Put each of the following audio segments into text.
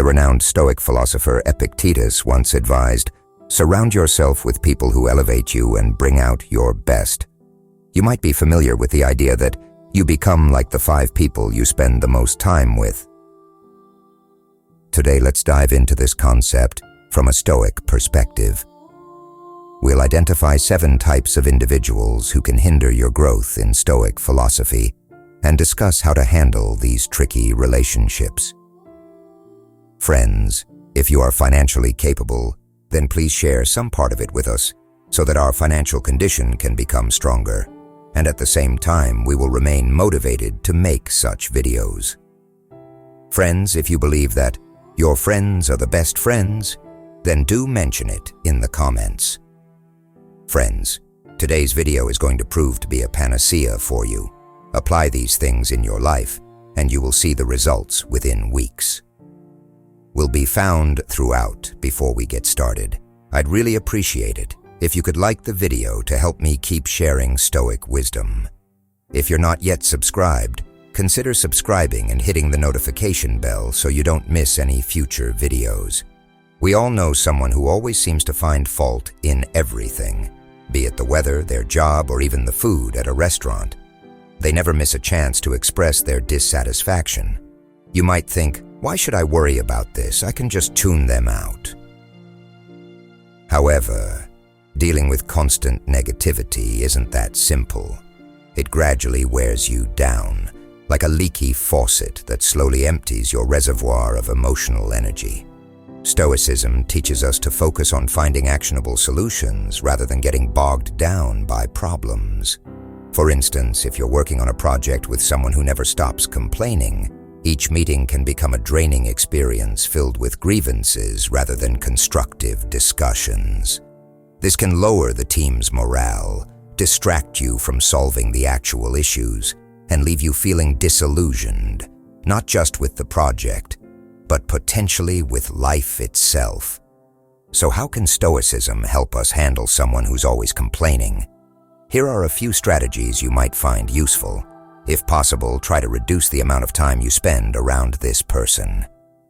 The renowned Stoic philosopher Epictetus once advised, "Surround yourself with people who elevate you and bring out your best." You might be familiar with the idea that you become like the 5 people you spend the most time with. Today, let's dive into this concept from a Stoic perspective. We'll identify 7 types of individuals who can hinder your growth in Stoic philosophy and discuss how to handle these tricky relationships. Friends, if you are financially capable, then please share some part of it with us so that our financial condition can become stronger, and at the same time we will remain motivated to make such videos. Friends, if you believe that your friends are the best friends, then do mention it in the comments. Friends, today's video is going to prove to be a panacea for you. Apply these things in your life, and you will see the results within weeks. Will be found throughout before we get started. I'd really appreciate it if you could like the video to help me keep sharing Stoic wisdom. If you're not yet subscribed, consider subscribing and hitting the notification bell so you don't miss any future videos. We all know someone who always seems to find fault in everything, be it the weather, their job, or even the food at a restaurant. They never miss a chance to express their dissatisfaction. You might think, why should I worry about this? I can just tune them out. However, dealing with constant negativity isn't that simple. It gradually wears you down, like a leaky faucet that slowly empties your reservoir of emotional energy. Stoicism teaches us to focus on finding actionable solutions rather than getting bogged down by problems. For instance, if you're working on a project with someone who never stops complaining, each meeting can become a draining experience filled with grievances rather than constructive discussions. This can lower the team's morale, distract you from solving the actual issues, and leave you feeling disillusioned, not just with the project, but potentially with life itself. So how can Stoicism help us handle someone who's always complaining? Here are a few strategies you might find useful. If possible, try to reduce the amount of time you spend around this person.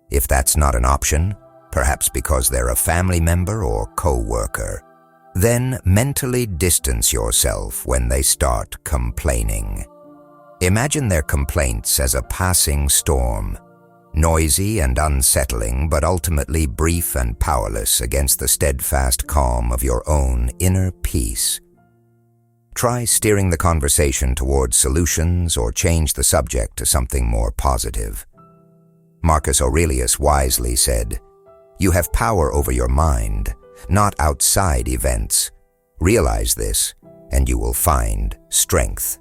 If that's not an option, perhaps because they're a family member or co-worker, then mentally distance yourself when they start complaining. Imagine their complaints as a passing storm, noisy and unsettling, but ultimately brief and powerless against the steadfast calm of your own inner peace. Try steering the conversation towards solutions or change the subject to something more positive. Marcus Aurelius wisely said, "You have power over your mind, not outside events. Realize this, and you will find strength."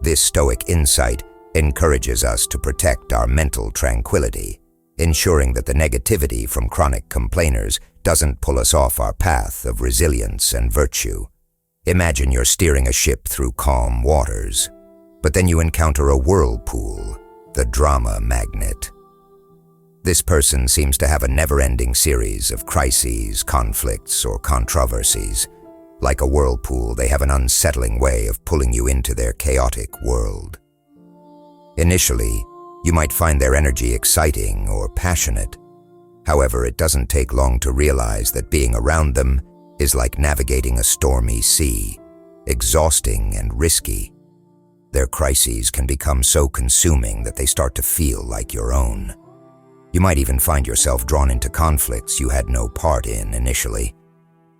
This Stoic insight encourages us to protect our mental tranquility, ensuring that the negativity from chronic complainers doesn't pull us off our path of resilience and virtue. Imagine you're steering a ship through calm waters, but then you encounter a whirlpool, the drama magnet. This person seems to have a never-ending series of crises, conflicts, or controversies. Like a whirlpool, they have an unsettling way of pulling you into their chaotic world. Initially, you might find their energy exciting or passionate. However, it doesn't take long to realize that being around them is like navigating a stormy sea, exhausting and risky. Their crises can become so consuming that they start to feel like your own. You might even find yourself drawn into conflicts you had no part in initially.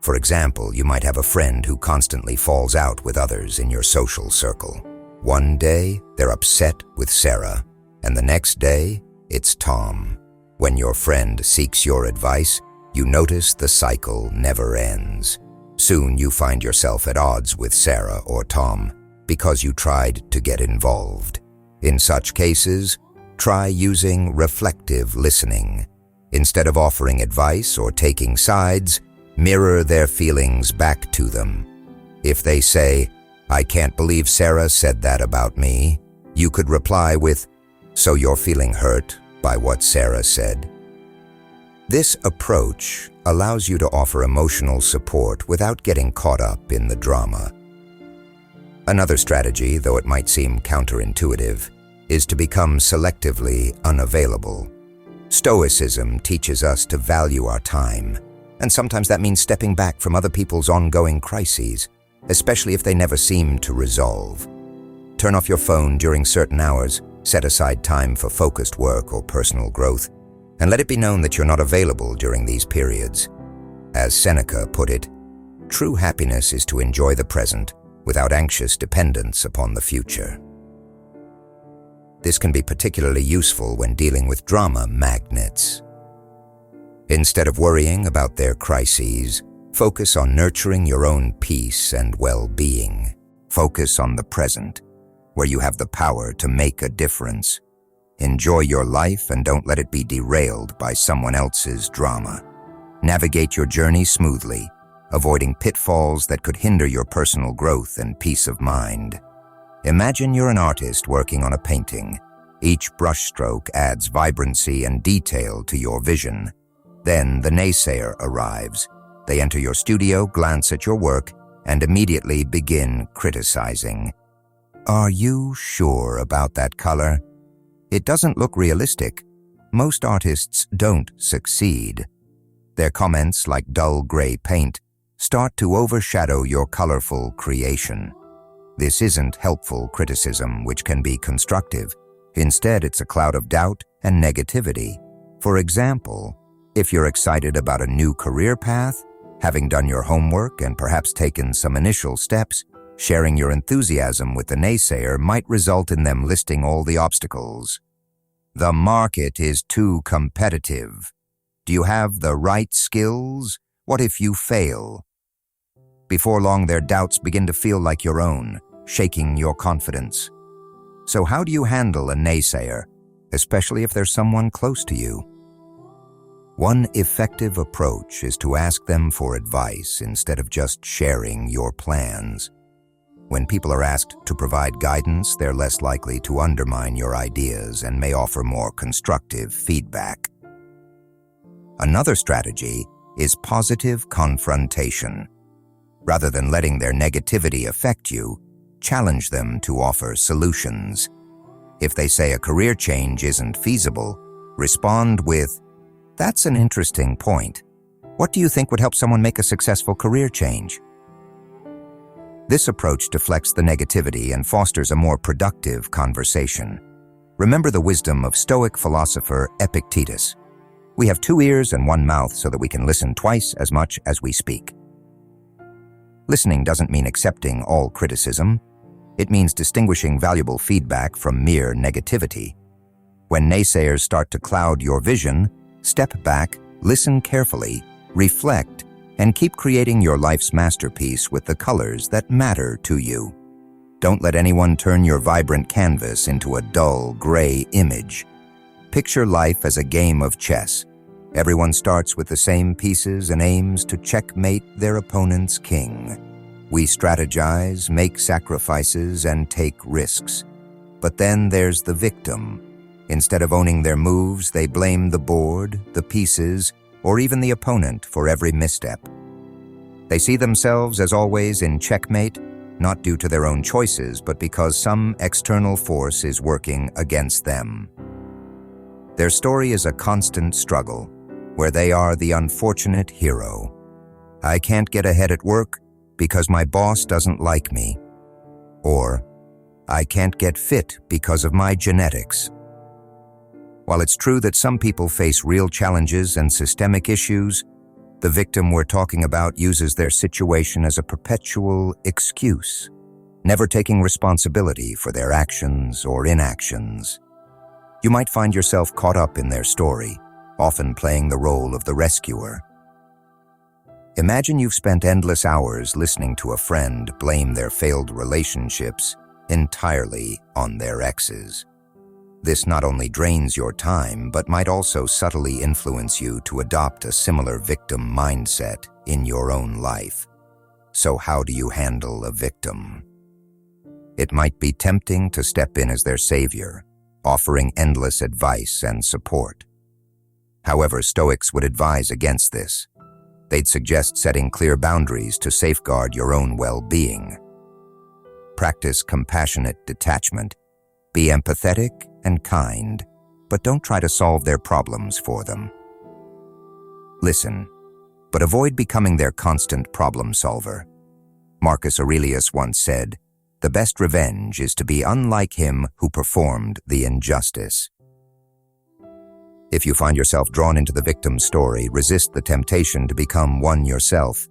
For example, you might have a friend who constantly falls out with others in your social circle. One day, they're upset with Sarah, and the next day, it's Tom. When your friend seeks your advice, you notice the cycle never ends. Soon you find yourself at odds with Sarah or Tom because you tried to get involved. In such cases, try using reflective listening. Instead of offering advice or taking sides, mirror their feelings back to them. If they say, "I can't believe Sarah said that about me," you could reply with, "So you're feeling hurt by what Sarah said?" This approach allows you to offer emotional support without getting caught up in the drama. Another strategy, though it might seem counterintuitive, is to become selectively unavailable. Stoicism teaches us to value our time, and sometimes that means stepping back from other people's ongoing crises, especially if they never seem to resolve. Turn off your phone during certain hours, set aside time for focused work or personal growth, and let it be known that you're not available during these periods. As Seneca put it, true happiness is to enjoy the present without anxious dependence upon the future. This can be particularly useful when dealing with drama magnets. Instead of worrying about their crises, focus on nurturing your own peace and well-being. Focus on the present, where you have the power to make a difference. Enjoy your life and don't let it be derailed by someone else's drama. Navigate your journey smoothly, avoiding pitfalls that could hinder your personal growth and peace of mind. Imagine you're an artist working on a painting. Each brushstroke adds vibrancy and detail to your vision. Then the naysayer arrives. They enter your studio, glance at your work, and immediately begin criticizing. Are you sure about that color? It doesn't look realistic. Most artists don't succeed. Their comments, like dull gray paint, start to overshadow your colorful creation. This isn't helpful criticism, which can be constructive. Instead, it's a cloud of doubt and negativity. For example, if you're excited about a new career path, having done your homework and perhaps taken some initial steps, sharing your enthusiasm with the naysayer might result in them listing all the obstacles. The market is too competitive. Do you have the right skills? What if you fail? Before long, their doubts begin to feel like your own, shaking your confidence. So how do you handle a naysayer, especially if there's someone close to you? One effective approach is to ask them for advice instead of just sharing your plans. When people are asked to provide guidance, they're less likely to undermine your ideas and may offer more constructive feedback. Another strategy is positive confrontation. Rather than letting their negativity affect you, challenge them to offer solutions. If they say a career change isn't feasible, respond with, "That's an interesting point. What do you think would help someone make a successful career change?" This approach deflects the negativity and fosters a more productive conversation. Remember the wisdom of Stoic philosopher Epictetus. We have 2 ears and 1 mouth so that we can listen twice as much as we speak. Listening doesn't mean accepting all criticism. It means distinguishing valuable feedback from mere negativity. When naysayers start to cloud your vision, step back, listen carefully, reflect, and keep creating your life's masterpiece with the colors that matter to you. Don't let anyone turn your vibrant canvas into a dull, gray image. Picture life as a game of chess. Everyone starts with the same pieces and aims to checkmate their opponent's king. We strategize, make sacrifices, and take risks. But then there's the victim. Instead of owning their moves, they blame the board, the pieces, or even the opponent for every misstep. They see themselves, as always, in checkmate, not due to their own choices, but because some external force is working against them. Their story is a constant struggle, where they are the unfortunate hero. I can't get ahead at work because my boss doesn't like me. Or, I can't get fit because of my genetics. While it's true that some people face real challenges and systemic issues, the victim we're talking about uses their situation as a perpetual excuse, never taking responsibility for their actions or inactions. You might find yourself caught up in their story, often playing the role of the rescuer. Imagine you've spent endless hours listening to a friend blame their failed relationships entirely on their exes. This not only drains your time, but might also subtly influence you to adopt a similar victim mindset in your own life. So how do you handle a victim? It might be tempting to step in as their savior, offering endless advice and support. However, Stoics would advise against this. They'd suggest setting clear boundaries to safeguard your own well-being. Practice compassionate detachment. Be empathetic and kind. but don't try to solve their problems for them. Listen, but avoid becoming their constant problem solver. Marcus Aurelius once said, "The best revenge is to be unlike him who performed the injustice." If you find yourself drawn into the victim's story, resist the temptation to become one yourself.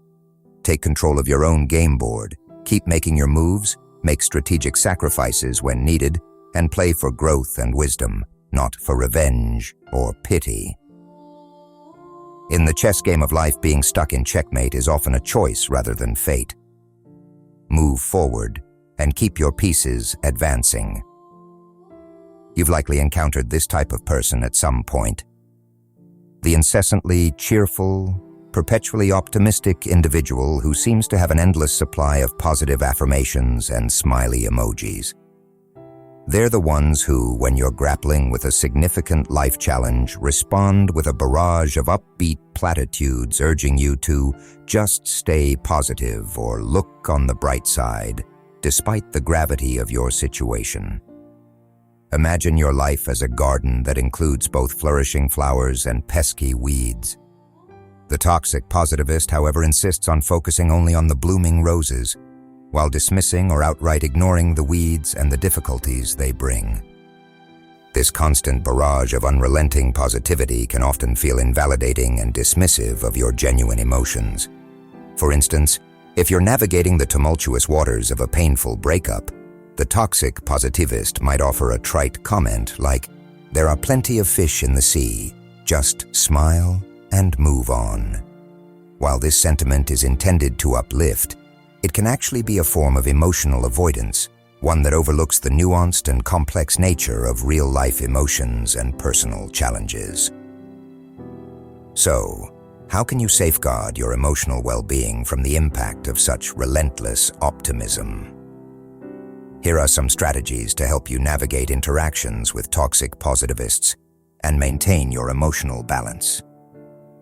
Take control of your own game board, keep making your moves, make strategic sacrifices when needed, and play for growth and wisdom, not for revenge or pity. In the chess game of life, being stuck in checkmate is often a choice rather than fate. Move forward and keep your pieces advancing. You've likely encountered this type of person at some point. The incessantly cheerful, perpetually optimistic individual who seems to have an endless supply of positive affirmations and smiley emojis. They're the ones who, when you're grappling with a significant life challenge, respond with a barrage of upbeat platitudes urging you to just stay positive or look on the bright side, despite the gravity of your situation. Imagine your life as a garden that includes both flourishing flowers and pesky weeds. The toxic positivist, however, insists on focusing only on the blooming roses, while dismissing or outright ignoring the weeds and the difficulties they bring. This constant barrage of unrelenting positivity can often feel invalidating and dismissive of your genuine emotions. For instance, if you're navigating the tumultuous waters of a painful breakup, the toxic positivist might offer a trite comment like, "There are plenty of fish in the sea, just smile and move on." While this sentiment is intended to uplift, it can actually be a form of emotional avoidance, one that overlooks the nuanced and complex nature of real-life emotions and personal challenges. So, how can you safeguard your emotional well-being from the impact of such relentless optimism? Here are some strategies to help you navigate interactions with toxic positivists and maintain your emotional balance.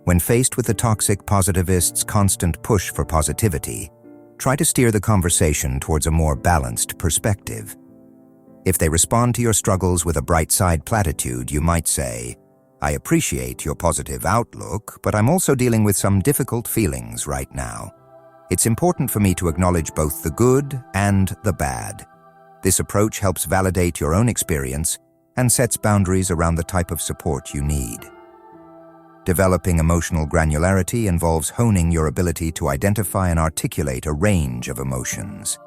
When faced with the toxic positivist's constant push for positivity, try to steer the conversation towards a more balanced perspective. If they respond to your struggles with a bright-side platitude, you might say, "I appreciate your positive outlook, but I'm also dealing with some difficult feelings right now. It's important for me to acknowledge both the good and the bad." This approach helps validate your own experience and sets boundaries around the type of support you need. Developing emotional granularity involves honing your ability to identify and articulate a range of emotions.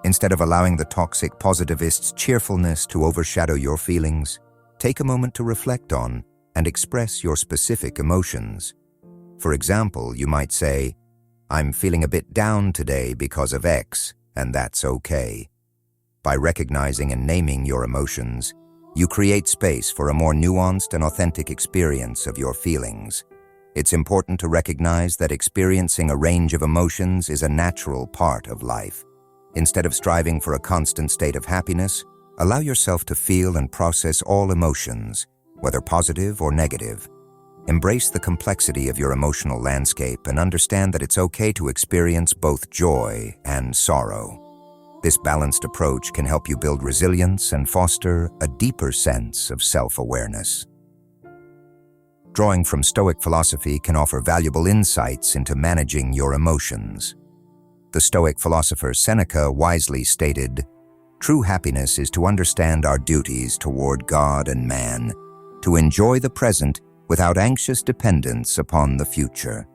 Instead of allowing the toxic positivist's cheerfulness to overshadow your feelings, take a moment to reflect on and express your specific emotions. For example, you might say, "I'm feeling a bit down today because of X, and that's okay." By recognizing and naming your emotions, you create space for a more nuanced and authentic experience of your feelings. It's important to recognize that experiencing a range of emotions is a natural part of life. Instead of striving for a constant state of happiness, allow yourself to feel and process all emotions, whether positive or negative. Embrace the complexity of your emotional landscape and understand that it's okay to experience both joy and sorrow. This balanced approach can help you build resilience and foster a deeper sense of self-awareness. Drawing from Stoic philosophy can offer valuable insights into managing your emotions. The Stoic philosopher Seneca wisely stated, "True happiness is to understand our duties toward God and man, to enjoy the present without anxious dependence upon the future."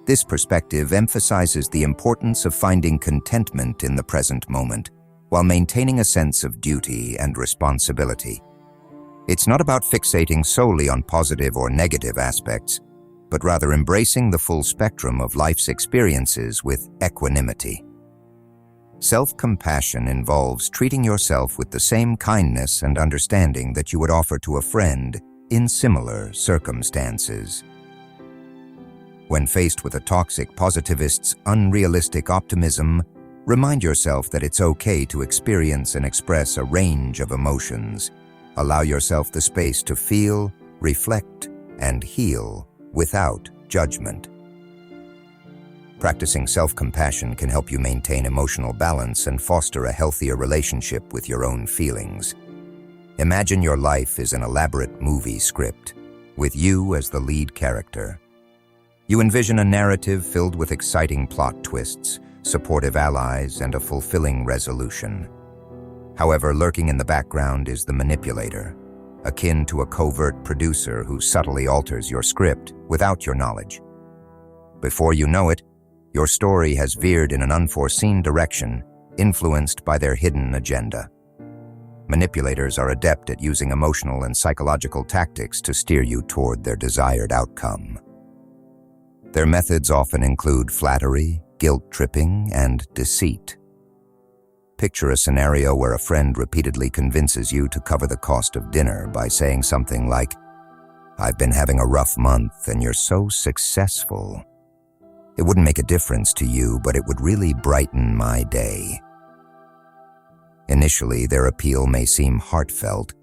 This perspective emphasizes the importance of finding contentment in the present moment while maintaining a sense of duty and responsibility. It's not about fixating solely on positive or negative aspects, but rather embracing the full spectrum of life's experiences with equanimity. Self-compassion involves treating yourself with the same kindness and understanding that you would offer to a friend in similar circumstances. When faced with a toxic positivist's unrealistic optimism, remind yourself that it's okay to experience and express a range of emotions. Allow yourself the space to feel, reflect, and heal without judgment. Practicing self-compassion can help you maintain emotional balance and foster a healthier relationship with your own feelings. Imagine your life is an elaborate movie script, with you as the lead character. You envision a narrative filled with exciting plot twists, supportive allies, and a fulfilling resolution. However, lurking in the background is the manipulator, akin to a covert producer who subtly alters your script without your knowledge. Before you know it, your story has veered in an unforeseen direction, influenced by their hidden agenda. Manipulators are adept at using emotional and psychological tactics to steer you toward their desired outcome. Their methods often include flattery, guilt-tripping, and deceit. Picture a scenario where a friend repeatedly convinces you to cover the cost of dinner by saying something like, "I've been having a rough month and you're so successful. It wouldn't make a difference to you, but it would really brighten my day." Initially, their appeal may seem heartfelt,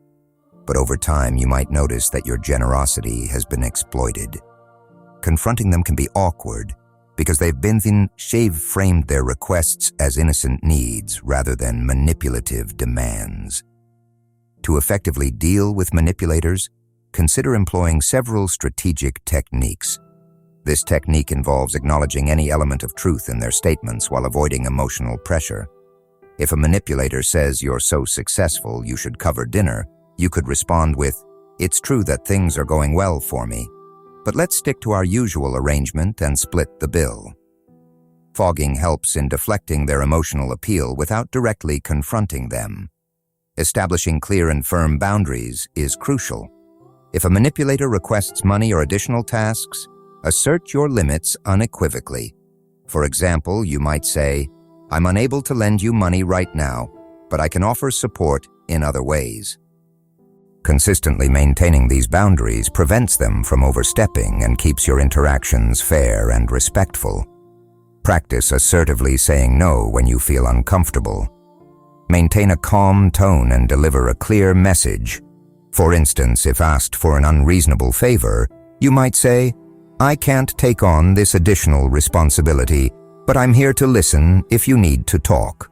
but over time you might notice that your generosity has been exploited. Confronting them can be awkward because they've framed their requests as innocent needs rather than manipulative demands. To effectively deal with manipulators, consider employing several strategic techniques. This technique involves acknowledging any element of truth in their statements while avoiding emotional pressure. If a manipulator says you're so successful you should cover dinner, you could respond with, "It's true that things are going well for me, but let's stick to our usual arrangement and split the bill." Fogging helps in deflecting their emotional appeal without directly confronting them. Establishing clear and firm boundaries is crucial. If a manipulator requests money or additional tasks, assert your limits unequivocally. For example, you might say, "I'm unable to lend you money right now, but I can offer support in other ways." Consistently maintaining these boundaries prevents them from overstepping and keeps your interactions fair and respectful. Practice assertively saying no when you feel uncomfortable. Maintain a calm tone and deliver a clear message. For instance, if asked for an unreasonable favor, you might say, "I can't take on this additional responsibility, but I'm here to listen if you need to talk."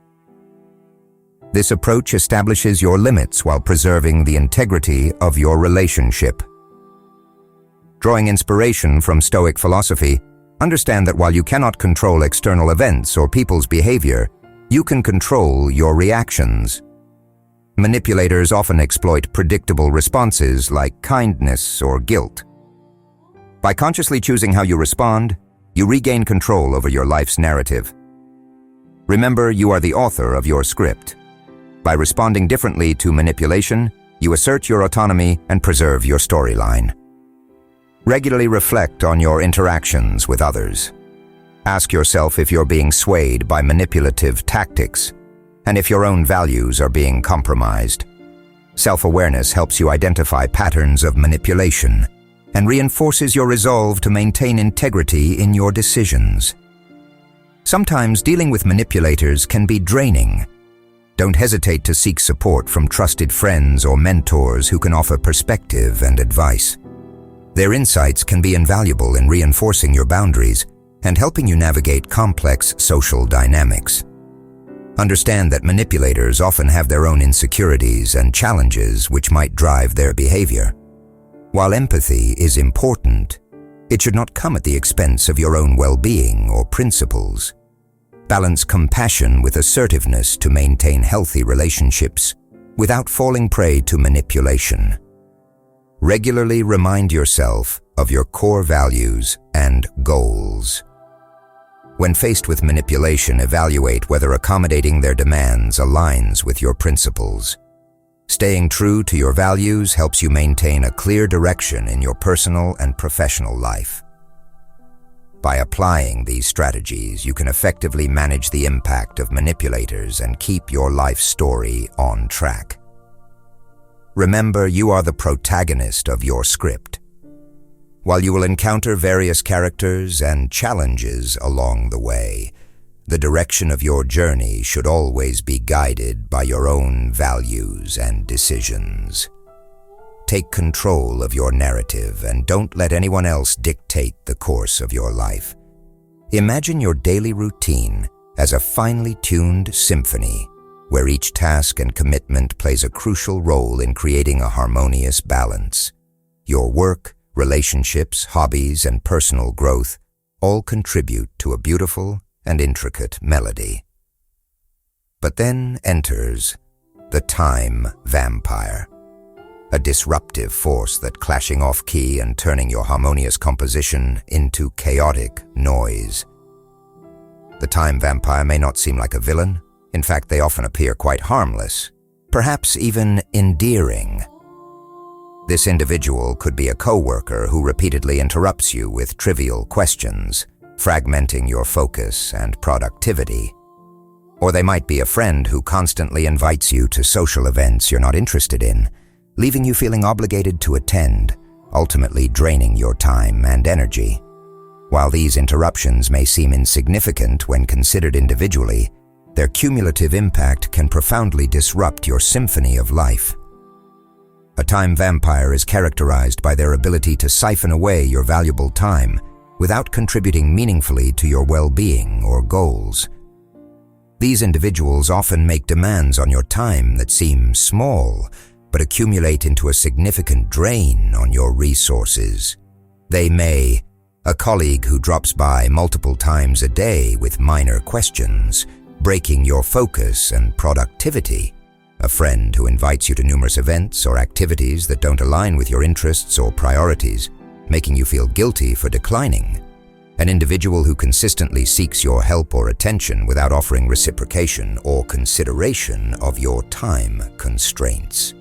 This approach establishes your limits while preserving the integrity of your relationship. Drawing inspiration from Stoic philosophy, understand that while you cannot control external events or people's behavior, you can control your reactions. Manipulators often exploit predictable responses like kindness or guilt. By consciously choosing how you respond, you regain control over your life's narrative. Remember, you are the author of your script. By responding differently to manipulation, you assert your autonomy and preserve your storyline. Regularly reflect on your interactions with others. Ask yourself if you're being swayed by manipulative tactics, and if your own values are being compromised. Self-awareness helps you identify patterns of manipulation and reinforces your resolve to maintain integrity in your decisions. Sometimes dealing with manipulators can be draining. Don't hesitate to seek support from trusted friends or mentors who can offer perspective and advice. Their insights can be invaluable in reinforcing your boundaries and helping you navigate complex social dynamics. Understand that manipulators often have their own insecurities and challenges which might drive their behavior. While empathy is important, it should not come at the expense of your own well-being or principles. Balance compassion with assertiveness to maintain healthy relationships without falling prey to manipulation. Regularly remind yourself of your core values and goals. When faced with manipulation, evaluate whether accommodating their demands aligns with your principles. Staying true to your values helps you maintain a clear direction in your personal and professional life. By applying these strategies, you can effectively manage the impact of manipulators and keep your life story on track. Remember, you are the protagonist of your script. While you will encounter various characters and challenges along the way, the direction of your journey should always be guided by your own values and decisions. Take control of your narrative and don't let anyone else dictate the course of your life. Imagine your daily routine as a finely tuned symphony, where each task and commitment plays a crucial role in creating a harmonious balance. Your work, relationships, hobbies, and personal growth all contribute to a beautiful and intricate melody. But then enters the time vampire, a disruptive force that clashing off key and turning your harmonious composition into chaotic noise. The time vampire may not seem like a villain. In fact, they often appear quite harmless, perhaps even endearing. This individual could be a coworker who repeatedly interrupts you with trivial questions, fragmenting your focus and productivity. Or they might be a friend who constantly invites you to social events you're not interested in, leaving you feeling obligated to attend, ultimately draining your time and energy. While these interruptions may seem insignificant when considered individually, their cumulative impact can profoundly disrupt your symphony of life. A time vampire is characterized by their ability to siphon away your valuable time without contributing meaningfully to your well-being or goals. These individuals often make demands on your time that seem small, but accumulate into a significant drain on your resources. They may be a colleague who drops by multiple times a day with minor questions, breaking your focus and productivity. A friend who invites you to numerous events or activities that don't align with your interests or priorities, making you feel guilty for declining. An individual who consistently seeks your help or attention without offering reciprocation or consideration of your time constraints.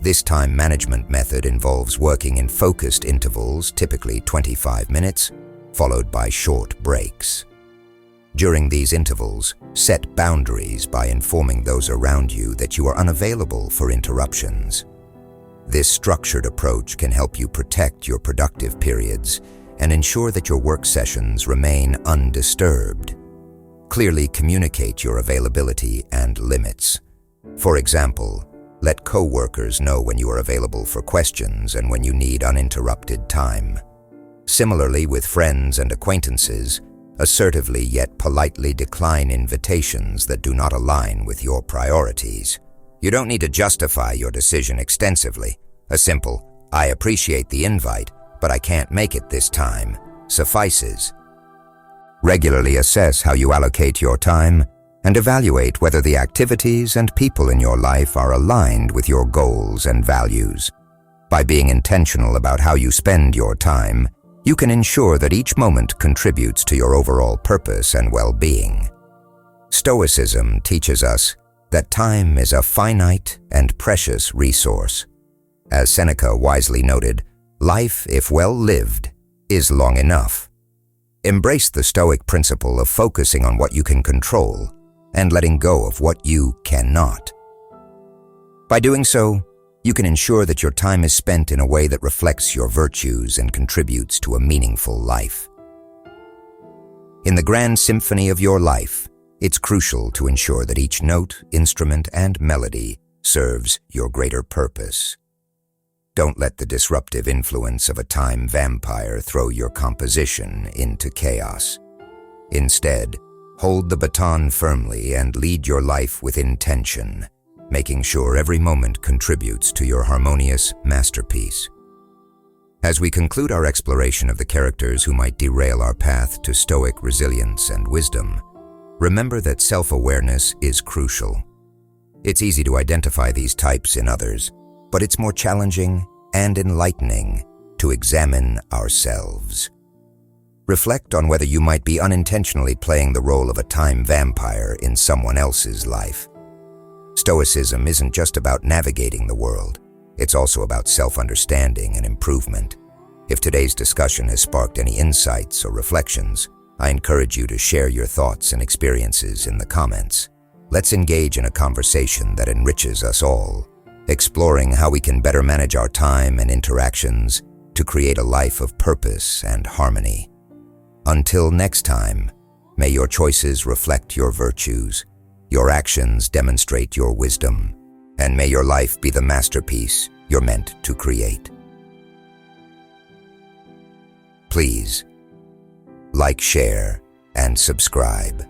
This time management method involves working in focused intervals, typically 25 minutes, followed by short breaks. During these intervals, set boundaries by informing those around you that you are unavailable for interruptions. This structured approach can help you protect your productive periods and ensure that your work sessions remain undisturbed. Clearly communicate your availability and limits. For example, let coworkers know when you are available for questions and when you need uninterrupted time. Similarly, with friends and acquaintances, assertively yet politely decline invitations that do not align with your priorities. You don't need to justify your decision extensively. A simple, "I appreciate the invite, but I can't make it this time," suffices. Regularly assess how you allocate your time and evaluate whether the activities and people in your life are aligned with your goals and values. By being intentional about how you spend your time, you can ensure that each moment contributes to your overall purpose and well-being. Stoicism teaches us that time is a finite and precious resource. As Seneca wisely noted, life, if well lived, is long enough. Embrace the Stoic principle of focusing on what you can control and letting go of what you cannot. By doing so, you can ensure that your time is spent in a way that reflects your virtues and contributes to a meaningful life. In the grand symphony of your life, it's crucial to ensure that each note, instrument, and melody serves your greater purpose. Don't let the disruptive influence of a time vampire throw your composition into chaos. Instead, hold the baton firmly and lead your life with intention, making sure every moment contributes to your harmonious masterpiece. As we conclude our exploration of the characters who might derail our path to stoic resilience and wisdom, remember that self-awareness is crucial. It's easy to identify these types in others, but it's more challenging and enlightening to examine ourselves. Reflect on whether you might be unintentionally playing the role of a time vampire in someone else's life. Stoicism isn't just about navigating the world, it's also about self-understanding and improvement. If today's discussion has sparked any insights or reflections, I encourage you to share your thoughts and experiences in the comments. Let's engage in a conversation that enriches us all, exploring how we can better manage our time and interactions to create a life of purpose and harmony. Until next time, may your choices reflect your virtues, your actions demonstrate your wisdom, and may your life be the masterpiece you're meant to create. Please, like, share, and subscribe.